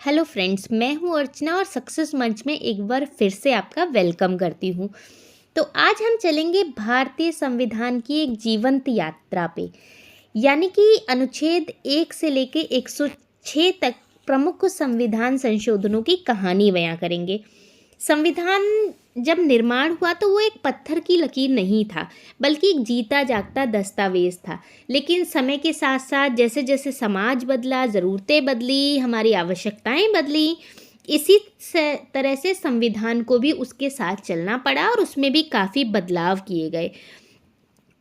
Hello friends, मैं हूँ अर्चना और सक्सेस मंच में एक बार फिर से आपका वेलकम करती हूँ। तो आज हम चलेंगे भारतीय संविधान की एक जीवंत यात्रा पे, यानी कि अनुच्छेद 1 से लेके 106 तक प्रमुख संविधान संशोधनों की कहानी बयां करेंगे। संविधान जब निर्माण हुआ तो वो एक पत्थर की लकीर नहीं था, बल्कि एक जीता जागता दस्तावेज था। लेकिन समय के साथ साथ जैसे जैसे समाज बदला, ज़रूरतें बदली, हमारी आवश्यकताएं बदली, इसी तरह से संविधान को भी उसके साथ चलना पड़ा और उसमें भी काफ़ी बदलाव किए गए।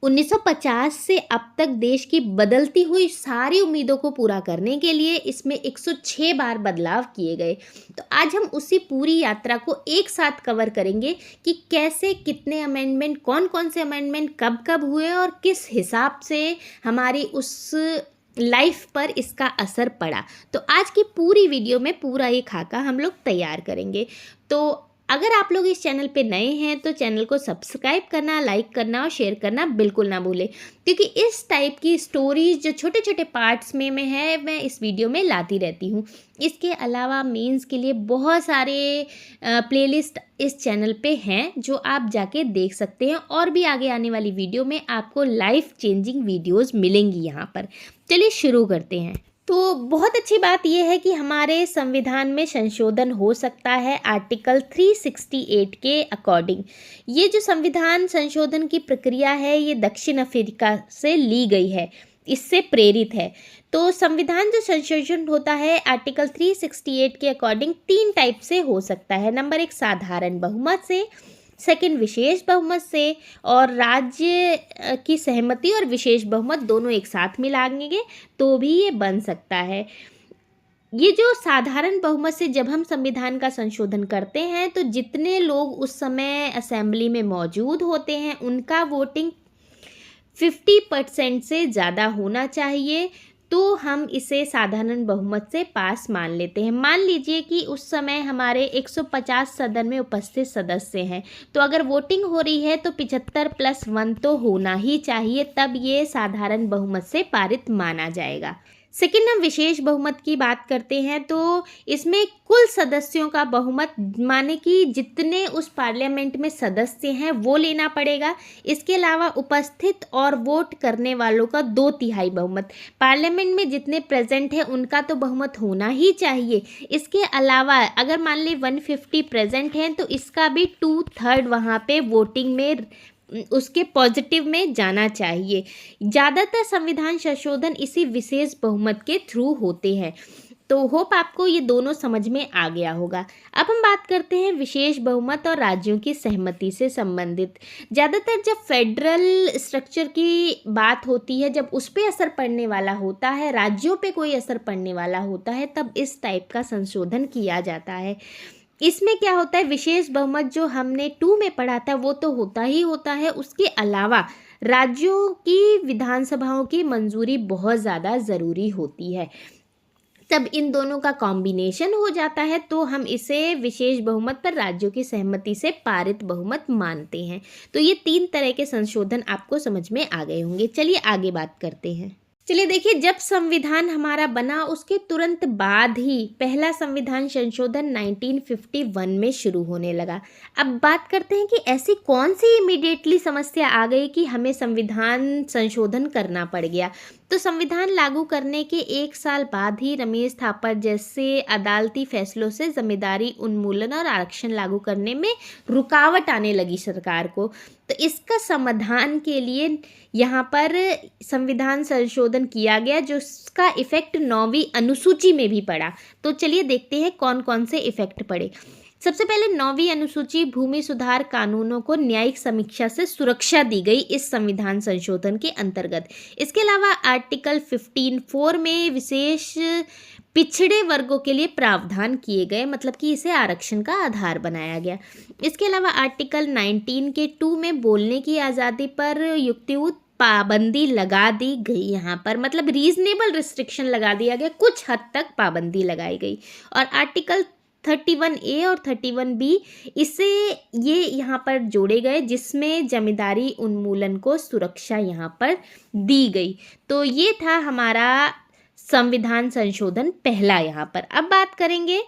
1950 से अब तक देश की बदलती हुई सारी उम्मीदों को पूरा करने के लिए इसमें 106 बार बदलाव किए गए। तो आज हम उसी पूरी यात्रा को एक साथ कवर करेंगे कि कैसे, कितने अमेंडमेंट, कौन कौन से अमेंडमेंट कब कब हुए और किस हिसाब से हमारी उस लाइफ पर इसका असर पड़ा। तो आज की पूरी वीडियो में पूरा ये खाका हम लोग तैयार करेंगे। तो अगर आप लोग इस चैनल पे नए हैं तो चैनल को सब्सक्राइब करना, लाइक करना और शेयर करना बिल्कुल ना भूलें, क्योंकि इस टाइप की स्टोरीज जो छोटे छोटे पार्ट्स में है, मैं इस वीडियो में लाती रहती हूँ। इसके अलावा मेंस के लिए बहुत सारे प्लेलिस्ट इस चैनल पे हैं जो आप जाके देख सकते हैं, और भी आगे आने वाली वीडियो में आपको लाइफ चेंजिंग वीडियोज़ मिलेंगी यहाँ पर। चलिए शुरू करते हैं। तो बहुत अच्छी बात यह है कि हमारे संविधान में संशोधन हो सकता है आर्टिकल 368 के अकॉर्डिंग। ये जो संविधान संशोधन की प्रक्रिया है ये दक्षिण अफ्रीका से ली गई है, इससे प्रेरित है। तो संविधान जो संशोधन होता है आर्टिकल 368 के अकॉर्डिंग 3 टाइप से हो सकता है। नंबर 1 साधारण बहुमत से, सेकंड विशेष बहुमत से, और राज्य की सहमति और विशेष बहुमत दोनों एक साथ मिलाएंगे तो भी ये बन सकता है। ये जो साधारण बहुमत से जब हम संविधान का संशोधन करते हैं तो जितने लोग उस समय असेंबली में मौजूद होते हैं उनका वोटिंग 50% से ज़्यादा होना चाहिए, तो हम इसे साधारण बहुमत से पास मान लेते हैं। मान लीजिए कि उस समय हमारे 150 सदन में उपस्थित सदस्य हैं, तो अगर वोटिंग हो रही है तो 75+1 तो होना ही चाहिए, तब ये साधारण बहुमत से पारित माना जाएगा। सेकेंड, हम विशेष बहुमत की बात करते हैं तो इसमें कुल सदस्यों का बहुमत, माने कि जितने उस पार्लियामेंट में सदस्य हैं वो लेना पड़ेगा। इसके अलावा उपस्थित और वोट करने वालों का 2/3 बहुमत, पार्लियामेंट में जितने प्रेजेंट हैं उनका तो बहुमत होना ही चाहिए। इसके अलावा अगर मान लें 150 प्रेजेंट हैं तो इसका भी 2/3 वहाँ पे वोटिंग में उसके पॉजिटिव में जाना चाहिए। ज़्यादातर संविधान संशोधन इसी विशेष बहुमत के थ्रू होते हैं। तो होप आपको ये दोनों समझ में आ गया होगा। अब हम बात करते हैं विशेष बहुमत और राज्यों की सहमति से संबंधित। ज़्यादातर जब फेडरल स्ट्रक्चर की बात होती है, जब उस पर असर पड़ने वाला होता है, राज्यों पे कोई असर पड़ने वाला होता है, तब इस टाइप का संशोधन किया जाता है। इसमें क्या होता है, विशेष बहुमत जो हमने 2 में पढ़ा था वो तो होता ही होता है, उसके अलावा राज्यों की विधानसभाओं की मंजूरी बहुत ज़्यादा ज़रूरी होती है। तब इन दोनों का कॉम्बिनेशन हो जाता है तो हम इसे विशेष बहुमत पर राज्यों की सहमति से पारित बहुमत मानते हैं। तो ये 3 तरह के संशोधन आपको समझ में आ गए होंगे। चलिए आगे बात करते हैं। चलिए देखिए, जब संविधान हमारा बना उसके तुरंत बाद ही पहला संविधान संशोधन 1951 में शुरू होने लगा। अब बात करते हैं कि ऐसी कौन सी इमीडिएटली समस्या आ गई कि हमें संविधान संशोधन करना पड़ गया। तो संविधान लागू करने के 1 साल बाद ही रमेश थापर जैसे अदालती फैसलों से जमींदारी उन्मूलन और आरक्षण लागू करने में रुकावट आने लगी सरकार को। तो इसका समाधान के लिए यहाँ पर संविधान संशोधन किया गया, जो उसका इफेक्ट 9वीं अनुसूची में भी पड़ा। तो चलिए देखते हैं कौन कौन से इफेक्ट पड़े। सबसे पहले 9वीं अनुसूची भूमि सुधार कानूनों को न्यायिक समीक्षा से सुरक्षा दी गई इस संविधान संशोधन के अंतर्गत। इसके अलावा आर्टिकल 15(4) में विशेष पिछड़े वर्गों के लिए प्रावधान किए गए, मतलब कि इसे आरक्षण का आधार बनाया गया। इसके अलावा आर्टिकल 19 के 2 में बोलने की आज़ादी पर युक्तियुक्त पाबंदी लगा दी गई। यहाँ पर मतलब रीजनेबल रिस्ट्रिक्शन लगा दिया गया, कुछ हद तक पाबंदी लगाई गई। और आर्टिकल 31A और 31B इससे ये यहाँ पर जोड़े गए, जिसमें जमींदारी उन्मूलन को सुरक्षा यहाँ पर दी गई। तो ये था हमारा संविधान संशोधन पहला यहाँ पर। अब बात करेंगे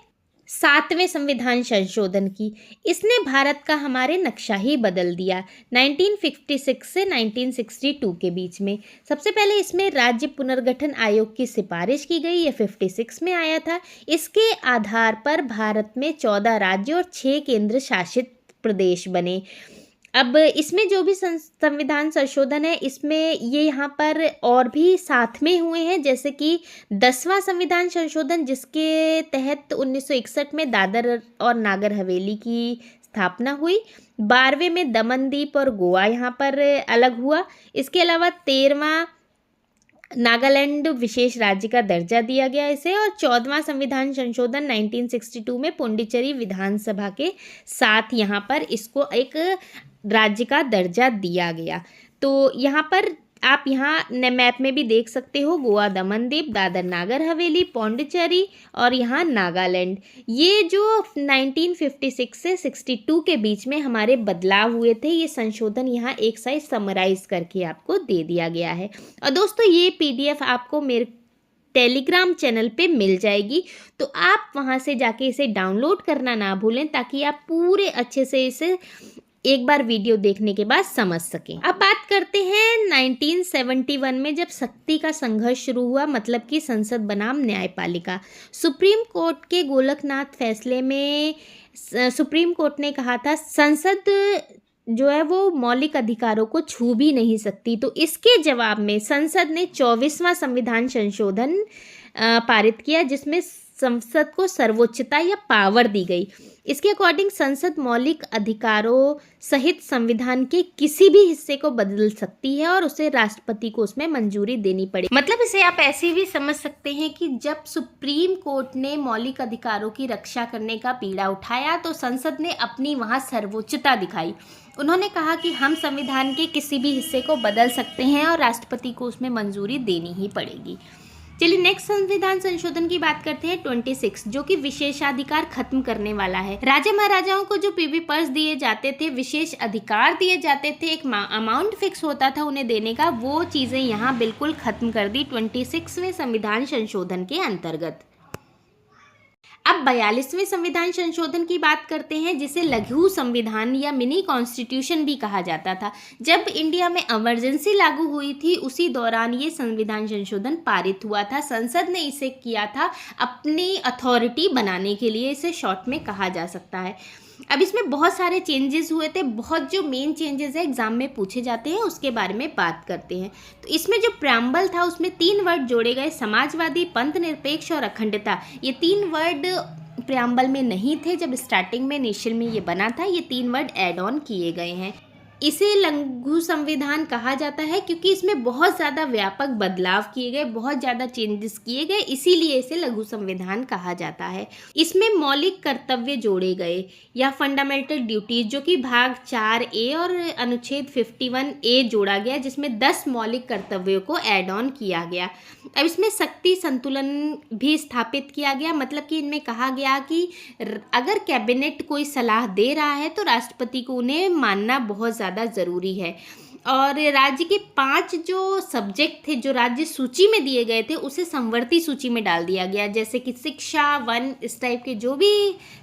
7वें संविधान संशोधन की। इसने भारत का हमारे नक्शा ही बदल दिया 1956 से 1962 के बीच में। सबसे पहले इसमें राज्य पुनर्गठन आयोग की सिफारिश की गई, ये 56 में आया था। इसके आधार पर भारत में 14 राज्य और 6 केंद्र शासित प्रदेश बने। अब इसमें जो भी संविधान संशोधन है, इसमें ये यहाँ पर और भी साथ में हुए हैं, जैसे कि 10वां संविधान संशोधन, जिसके तहत 1961 में दादर और नागर हवेली की स्थापना हुई। 12वें में दमन द्वीप और गोवा यहाँ पर अलग हुआ। इसके अलावा 13वां नागालैंड विशेष राज्य का दर्जा दिया गया इसे, और 14वां संविधान संशोधन 1962 में पुडुचेरी विधानसभा के साथ यहाँ पर इसको एक राज्य का दर्जा दिया गया। तो यहाँ पर आप यहाँ मैप में भी देख सकते हो, गोवा, दमन दीव, दादर नागर हवेली, पुडुचेरी और यहाँ नागालैंड। ये जो 1956 से 62 के बीच में हमारे बदलाव हुए थे, ये संशोधन यहाँ एक साइड समराइज करके आपको दे दिया गया है। और दोस्तों ये PDF आपको मेरे टेलीग्राम चैनल पे मिल जाएगी, तो आप वहाँ से जाके इसे डाउनलोड करना ना भूलें, ताकि आप पूरे अच्छे से इसे एक बार वीडियो देखने के बाद समझ सकें। अब बात करते हैं 1971 में, जब सत्ता का संघर्ष शुरू हुआ, मतलब कि संसद बनाम न्यायपालिका। सुप्रीम कोर्ट के गोलकनाथ फैसले में सुप्रीम कोर्ट ने कहा था संसद जो है वो मौलिक अधिकारों को छू भी नहीं सकती। तो इसके जवाब में संसद ने 24वां संविधान संशोधन पारित किया, जिसमें संसद को सर्वोच्चता या पावर दी गई। इसके अकॉर्डिंग संसद मौलिक अधिकारों सहित संविधान के किसी भी हिस्से को बदल सकती है और उसे राष्ट्रपति को उसमें मंजूरी देनी पड़े। मतलब इसे आप ऐसे भी समझ सकते हैं कि जब सुप्रीम कोर्ट ने मौलिक अधिकारों की रक्षा करने का बीड़ा उठाया, तो संसद ने अपनी वहां सर्वोच्चता दिखाई। उन्होंने कहा कि हम संविधान के किसी भी हिस्से को बदल सकते हैं और राष्ट्रपति को उसमें मंजूरी देनी ही पड़ेगी। चलिए नेक्स्ट संविधान संशोधन की बात करते हैं 26, जो कि विशेषाधिकार खत्म करने वाला है। राजा महाराजाओं को जो पीवी पर्स दिए जाते थे, विशेष अधिकार दिए जाते थे, एक अमाउंट फिक्स होता था उन्हें देने का, वो चीजें यहाँ बिल्कुल खत्म कर दी 26वें संविधान संशोधन के अंतर्गत। अब 42वें संविधान संशोधन की बात करते हैं, जिसे लघु संविधान या मिनी कॉन्स्टिट्यूशन भी कहा जाता था। जब इंडिया में इमरजेंसी लागू हुई थी, उसी दौरान ये संविधान संशोधन पारित हुआ था। संसद ने इसे किया था अपनी अथॉरिटी बनाने के लिए, इसे शॉर्ट में कहा जा सकता है। अब इसमें बहुत सारे चेंजेस हुए थे, बहुत जो मेन चेंजेस है एग्जाम में पूछे जाते हैं, उसके बारे में बात करते हैं। तो इसमें जो प्रेम्बल था, उसमें 3 वर्ड जोड़े गए, समाजवादी, पंथ निरपेक्ष और अखंडता। ये 3 वर्ड प्रेम्बल में नहीं थे जब स्टार्टिंग में इनिशियल में ये बना था, ये 3 वर्ड ऐड ऑन किए गए हैं। इसे लघु संविधान कहा जाता है क्योंकि इसमें बहुत ज़्यादा व्यापक बदलाव किए गए, बहुत ज़्यादा चेंजेस किए गए, इसीलिए इसे लघु संविधान कहा जाता है। इसमें मौलिक कर्तव्य जोड़े गए या फंडामेंटल ड्यूटीज, जो कि भाग 4A और अनुच्छेद 51A जोड़ा गया, जिसमें 10 मौलिक कर्तव्यों को ऐड ऑन किया गया। अब इसमें शक्ति संतुलन भी स्थापित किया गया, मतलब कि इनमें कहा गया कि अगर कैबिनेट कोई सलाह दे रहा है तो राष्ट्रपति को उन्हें मानना बहुत ज़्यादा ज़रूरी है। और राज्य के 5 जो सब्जेक्ट थे, जो राज्य सूची में दिए गए थे, उसे संवर्ती सूची में डाल दिया गया, जैसे कि शिक्षा, वन, इस टाइप के जो भी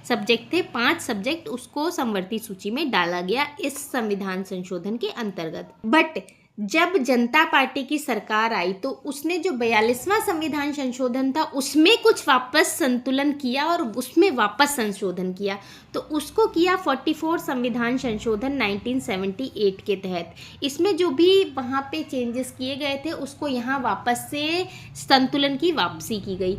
सब्जेक्ट थे, 5 सब्जेक्ट, उसको संवर्ती सूची में डाला गया इस संविधान संशोधन के अंतर्गत। बट जब जनता पार्टी की सरकार आई तो उसने जो 42वां संविधान संशोधन था, उसमें कुछ वापस संतुलन किया और उसमें वापस संशोधन किया। तो उसको किया 44 संविधान संशोधन 1978 के तहत। इसमें जो भी वहाँ पे चेंजेस किए गए थे, उसको यहाँ वापस से संतुलन की वापसी की गई।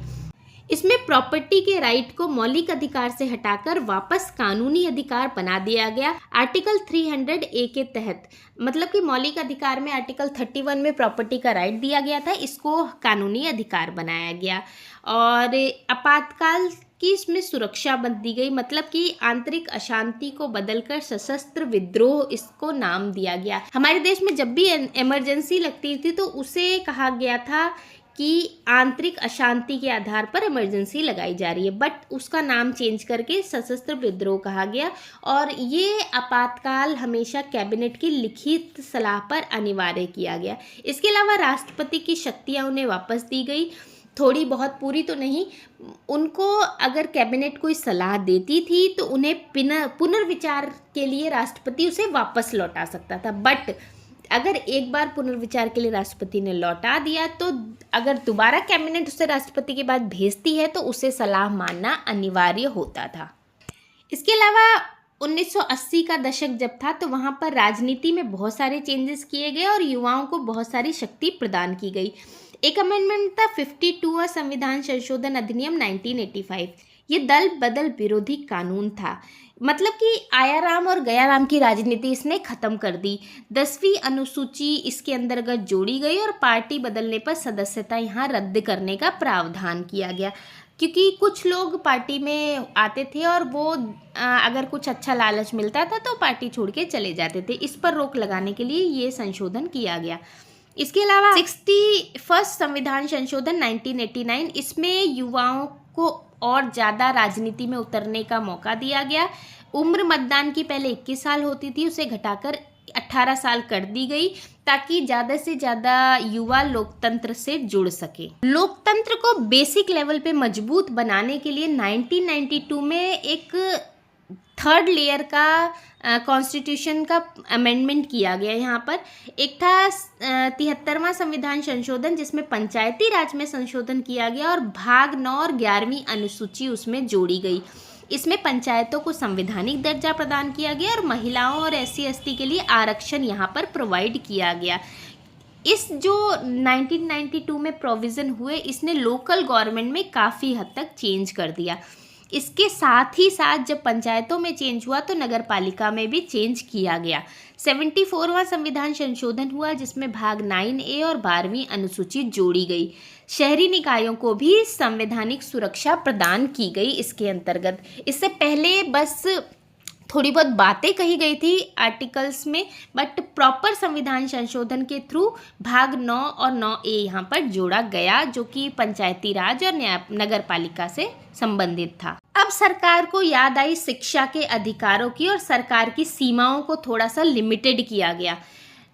इसमें प्रॉपर्टी के राइट को मौलिक अधिकार से हटाकर वापस कानूनी अधिकार बना दिया गया आर्टिकल 300A के तहत। मतलब कि मौलिक अधिकार में आर्टिकल 31 में प्रॉपर्टी का राइट दिया गया था, इसको कानूनी अधिकार बनाया गया। और आपातकाल की इसमें सुरक्षा बन दी गई, मतलब कि आंतरिक अशांति को बदलकर सशस्त्र विद्रोह इसको नाम दिया गया। हमारे देश में जब भी इमरजेंसी लगती थी तो उसे कहा गया था कि आंतरिक अशांति के आधार पर इमरजेंसी लगाई जा रही है, बट उसका नाम चेंज करके सशस्त्र विद्रोह कहा गया। और ये आपातकाल हमेशा कैबिनेट की लिखित सलाह पर अनिवार्य किया गया। इसके अलावा राष्ट्रपति की शक्तियां उन्हें वापस दी गई। थोड़ी बहुत, पूरी तो नहीं। उनको अगर कैबिनेट कोई सलाह देती थी तो उन्हें पुनर्विचार के लिए राष्ट्रपति उसे वापस लौटा सकता था। बट अगर एक बार पुनर्विचार के लिए राष्ट्रपति ने लौटा दिया तो अगर दोबारा कैबिनेट उसे राष्ट्रपति के बाद भेजती है तो उसे सलाह मानना अनिवार्य होता था। इसके अलावा 1980 का दशक जब था तो वहाँ पर राजनीति में बहुत सारे चेंजेस किए गए और युवाओं को बहुत सारी शक्ति प्रदान की गई। एक अमेंडमेंट था 52वां संविधान संशोधन अधिनियम 1985। ये दल बदल विरोधी कानून था, मतलब कि आयाराम और गयाराम की राजनीति इसने खत्म कर दी। 10वीं अनुसूची इसके अंतर्गत जोड़ी गई और पार्टी बदलने पर सदस्यता यहाँ रद्द करने का प्रावधान किया गया, क्योंकि कुछ लोग पार्टी में आते थे और वो अगर कुछ अच्छा लालच मिलता था तो पार्टी छोड़ के चले जाते थे। इस पर रोक लगाने के लिए ये संशोधन किया गया। इसके अलावा 61वां संविधान संशोधन 1989, इसमें युवाओं को और ज़्यादा राजनीति में उतरने का मौका दिया गया। उम्र मतदान की पहले 21 साल होती थी, उसे घटाकर 18 साल कर दी गई ताकि ज़्यादा से ज़्यादा युवा लोकतंत्र से जुड़ सके। लोकतंत्र को बेसिक लेवल पे मजबूत बनाने के लिए 1992 में एक थर्ड लेयर का कॉन्स्टिट्यूशन का अमेंडमेंट किया गया। यहाँ पर एक था 73वां संविधान संशोधन, जिसमें पंचायती राज में संशोधन किया गया और भाग 9 और 11वीं अनुसूची उसमें जोड़ी गई। इसमें पंचायतों को संवैधानिक दर्जा प्रदान किया गया और महिलाओं और SC/ST के लिए आरक्षण यहाँ पर प्रोवाइड किया गया। इस जो 1992 में प्रोविज़न हुए, इसने लोकल गवर्नमेंट में काफ़ी हद तक चेंज कर दिया। इसके साथ ही साथ जब पंचायतों में चेंज हुआ तो नगर पालिका में भी चेंज किया गया। 74वां संविधान संशोधन हुआ, जिसमें भाग 9A और 12वीं अनुसूची जोड़ी गई। शहरी निकायों को भी संवैधानिक सुरक्षा प्रदान की गई इसके अंतर्गत। इससे पहले बस थोड़ी बहुत बातें कही गई थी आर्टिकल्स में, बट प्रॉपर संविधान संशोधन के थ्रू भाग 9 और 9A यहाँ पर जोड़ा गया, जो कि पंचायती राज और नगर पालिका से संबंधित था। अब सरकार को याद आई शिक्षा के अधिकारों की और सरकार की सीमाओं को थोड़ा सा लिमिटेड किया गया।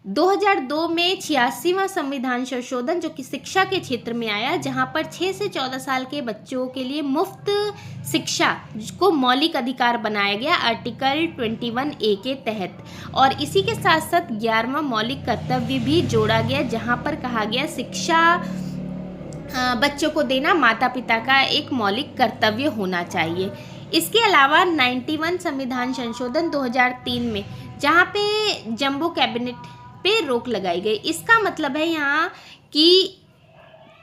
2002 में 86वां संविधान संशोधन जो कि शिक्षा के क्षेत्र में आया, जहां पर 6 से 14 साल के बच्चों के लिए मुफ्त शिक्षा को मौलिक अधिकार बनाया गया आर्टिकल 21A के तहत। और इसी के साथ साथ 11वां मौलिक कर्तव्य भी जोड़ा गया, जहां पर कहा गया शिक्षा बच्चों को देना माता पिता का एक मौलिक कर्तव्य होना चाहिए। इसके अलावा 91 संविधान संशोधन 2003 में, जहाँ पे जंबो कैबिनेट पे रोक लगाई गई। इसका मतलब है यहाँ कि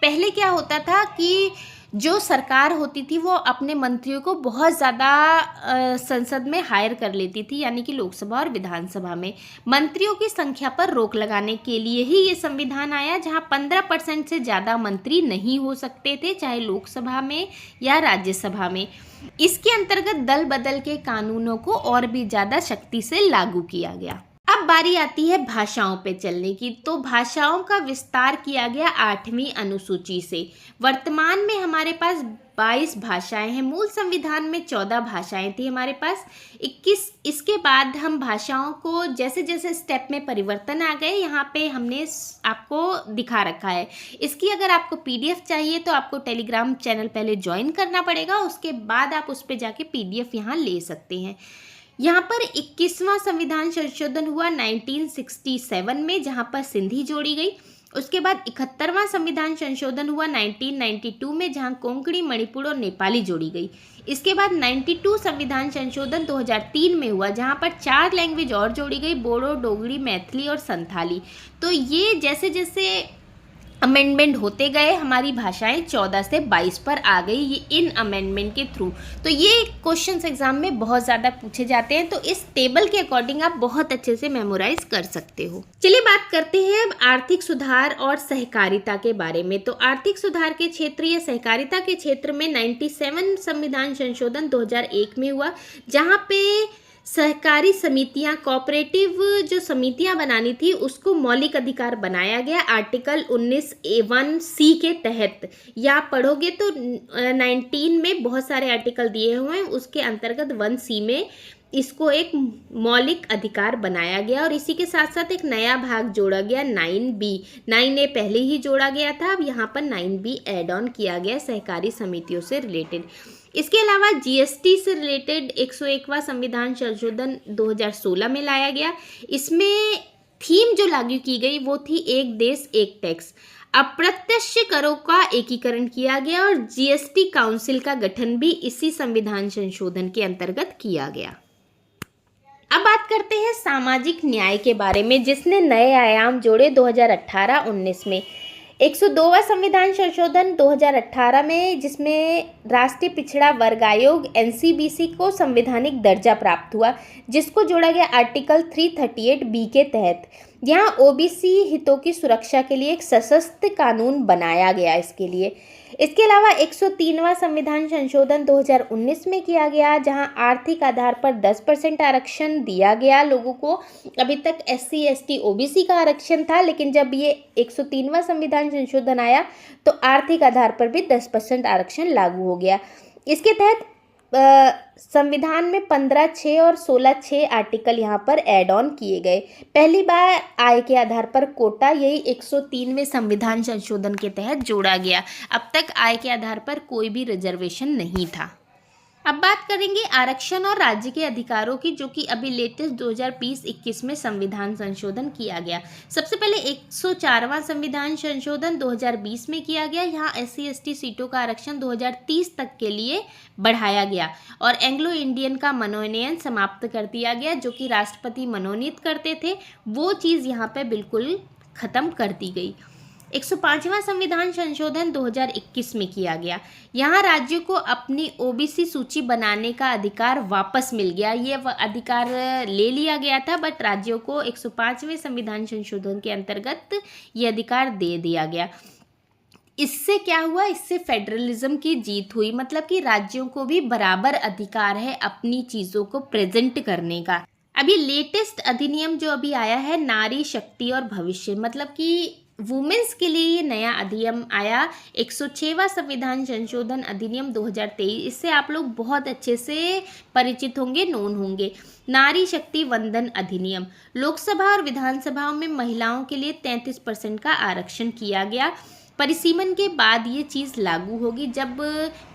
पहले क्या होता था कि जो सरकार होती थी वो अपने मंत्रियों को बहुत ज़्यादा संसद में हायर कर लेती थी, यानी कि लोकसभा और विधानसभा में। मंत्रियों की संख्या पर रोक लगाने के लिए ही ये संविधान आया, जहाँ 15% से ज़्यादा मंत्री नहीं हो सकते थे, चाहे लोकसभा में या राज्यसभा में। इसके अंतर्गत दल बदल के कानूनों को और भी ज़्यादा शक्ति से लागू किया गया। अब बारी आती है भाषाओं पे चलने की। तो भाषाओं का विस्तार किया गया 8वीं अनुसूची से। वर्तमान में हमारे पास 22 भाषाएं हैं। मूल संविधान में 14 भाषाएं थी हमारे पास, 21। इसके बाद हम भाषाओं को जैसे जैसे स्टेप में परिवर्तन आ गए, यहाँ पे हमने आपको दिखा रखा है। इसकी अगर आपको PDF चाहिए तो आपको टेलीग्राम चैनल पहले ज्वाइन करना पड़ेगा, उसके बाद आप उस पर जाके PDF यहाँ ले सकते हैं। यहाँ पर 21वां संविधान संशोधन हुआ 1967 में, जहाँ पर सिंधी जोड़ी गई। उसके बाद 71वां संविधान संशोधन हुआ 1992 में, जहाँ कोंकणी, मणिपुर और नेपाली जोड़ी गई। इसके बाद 92 संविधान संशोधन 2003 में हुआ, जहाँ पर 4 लैंग्वेज और जोड़ी गई, बोडो, डोगरी, मैथिली और संथाली। तो ये जैसे जैसे अमेंडमेंट होते गए हमारी भाषाएं 14 से 22 पर आ गई, ये इन अमेंडमेंट के थ्रू। तो ये क्वेश्चंस एग्जाम में बहुत ज़्यादा पूछे जाते हैं, तो इस टेबल के अकॉर्डिंग आप बहुत अच्छे से मेमोराइज कर सकते हो। चलिए बात करते हैं आर्थिक सुधार और सहकारिता के बारे में। तो आर्थिक सुधार के क्षेत्र या सहकारिता के क्षेत्र में 97 संविधान संशोधन 2001 में हुआ, जहाँ पे सहकारी समितियां, कोऑपरेटिव जो समितियां बनानी थी उसको मौलिक अधिकार बनाया गया आर्टिकल 19A1C के तहत। या पढ़ोगे तो 19 में बहुत सारे आर्टिकल दिए हुए हैं, उसके अंतर्गत 1C में इसको एक मौलिक अधिकार बनाया गया और इसी के साथ साथ एक नया भाग जोड़ा गया 9B। 9A पहले ही जोड़ा गया था, अब यहाँ पर 9B ऐड ऑन किया गया सहकारी समितियों से रिलेटेड। इसके अलावा जीएसटी से रिलेटेड 101वां संविधान संशोधन 2016 में लाया गया। इसमें थीम जो लागू की गई वो थी एक देश एक टैक्स। अप्रत्यक्ष करों का एकीकरण किया गया और जीएसटी काउंसिल का गठन भी इसी संविधान संशोधन के अंतर्गत किया गया। अब बात करते हैं सामाजिक न्याय के बारे में, जिसने नए आयाम जोड़े 2018-19 में। 102वां संविधान संशोधन 2018 में, जिसमें राष्ट्रीय पिछड़ा वर्ग आयोग एनसीबीसी को संवैधानिक दर्जा प्राप्त हुआ, जिसको जोड़ा गया आर्टिकल 338B के तहत। यहाँ ओबीसी हितों की सुरक्षा के लिए एक सशक्त कानून बनाया गया इसके लिए। इसके अलावा 103वां संविधान संशोधन 2019 में किया गया, जहां आर्थिक आधार पर 10% आरक्षण दिया गया लोगों को। अभी तक SC ST OBC का आरक्षण था, लेकिन जब ये 103वां संविधान संशोधन आया तो आर्थिक आधार पर भी 10% आरक्षण लागू हो गया। इसके तहत संविधान में 15(6) और 16(6) आर्टिकल यहाँ पर ऐड ऑन किए गए। पहली बार आय के आधार पर कोटा यही 103वें संविधान संशोधन के तहत जोड़ा गया। अब तक आय के आधार पर कोई भी रिजर्वेशन नहीं था। अब बात करेंगे आरक्षण और राज्य के अधिकारों की, जो कि अभी लेटेस्ट 2020-21 में संविधान संशोधन किया गया। सबसे पहले 104वां संविधान संशोधन 2020 में किया गया। यहाँ SC ST सीटों का आरक्षण 2030 तक के लिए बढ़ाया गया और एंग्लो इंडियन का मनोनयन समाप्त कर दिया गया, जो कि राष्ट्रपति मनोनीत करते थे। वो चीज़ यहाँ पे बिल्कुल ख़त्म कर दी गई। 105वां संविधान संशोधन 2021 में किया गया। यहाँ राज्यों को अपनी OBC सूची बनाने का अधिकार वापस मिल गया। ये अधिकार ले लिया गया था, बट राज्यों को 105वें संविधान संशोधन के अंतर्गत ये अधिकार दे दिया गया। इससे क्या हुआ? इससे फेडरलिज्म की जीत हुई, मतलब कि राज्यों को भी बराबर अधिकार है अपनी चीज़ों को प्रेजेंट करने का। अभी लेटेस्ट अधिनियम जो अभी आया है, नारी शक्ति और भविष्य, मतलब कि वुमेन्स के लिए ये नया अधिनियम आया, 106वां संविधान संशोधन अधिनियम 2023। इससे आप लोग बहुत अच्छे से परिचित होंगे, नोन होंगे। नारी शक्ति वंदन अधिनियम, लोकसभा और विधानसभाओं में महिलाओं के लिए 33% का आरक्षण किया गया। परिसीमन के बाद ये चीज़ लागू होगी। जब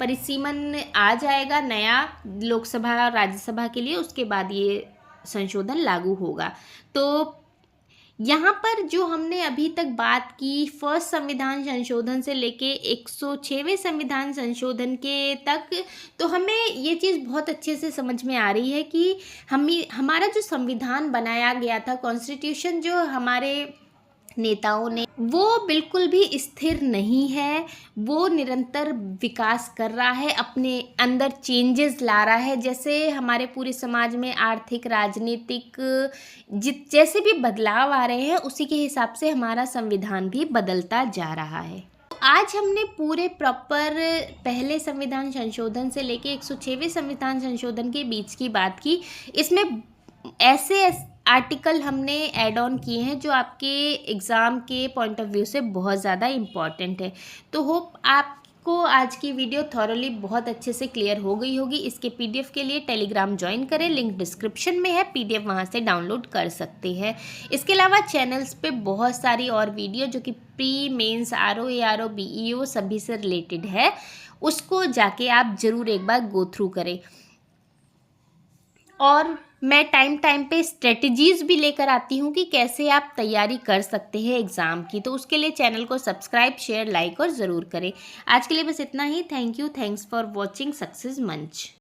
परिसीमन आ जाएगा नया लोकसभा और राज्यसभा के लिए, उसके बाद ये संशोधन लागू होगा। तो यहाँ पर जो हमने अभी तक बात की फर्स्ट संविधान संशोधन से लेके 106वें संविधान संशोधन के तक, तो हमें ये चीज़ बहुत अच्छे से समझ में आ रही है कि हमारा जो संविधान बनाया गया था, कॉन्स्टिट्यूशन जो हमारे नेताओं ने, वो बिल्कुल भी स्थिर नहीं है। वो निरंतर विकास कर रहा है, अपने अंदर चेंजेस ला रहा है। जैसे हमारे पूरे समाज में आर्थिक, राजनीतिक जैसे भी बदलाव आ रहे हैं, उसी के हिसाब से हमारा संविधान भी बदलता जा रहा है। आज हमने पूरे प्रॉपर पहले संविधान संशोधन से लेके 106वें संविधान संशोधन के बीच की बात की। इसमें ऐसे आर्टिकल हमने ऐड ऑन किए हैं जो आपके एग्ज़ाम के पॉइंट ऑफ व्यू से बहुत ज़्यादा इम्पॉर्टेंट है। तो होप आपको आज की वीडियो थॉरली बहुत अच्छे से क्लियर हो गई होगी। इसके PDF के लिए टेलीग्राम ज्वाइन करें, लिंक डिस्क्रिप्शन में है, PDF वहाँ से डाउनलोड कर सकते हैं। इसके अलावा चैनल्स पे बहुत सारी और वीडियो जो कि pre mains RO ARO BEO सभी से रिलेटेड है, उसको जाके आप ज़रूर एक बार गो थ्रू करें। और मैं टाइम पे स्ट्रेटजीज़ भी लेकर आती हूँ कि कैसे आप तैयारी कर सकते हैं एग्ज़ाम की। तो उसके लिए चैनल को सब्सक्राइब, शेयर, लाइक और ज़रूर करें। आज के लिए बस इतना ही। Thank you, thanks for watching success मंच।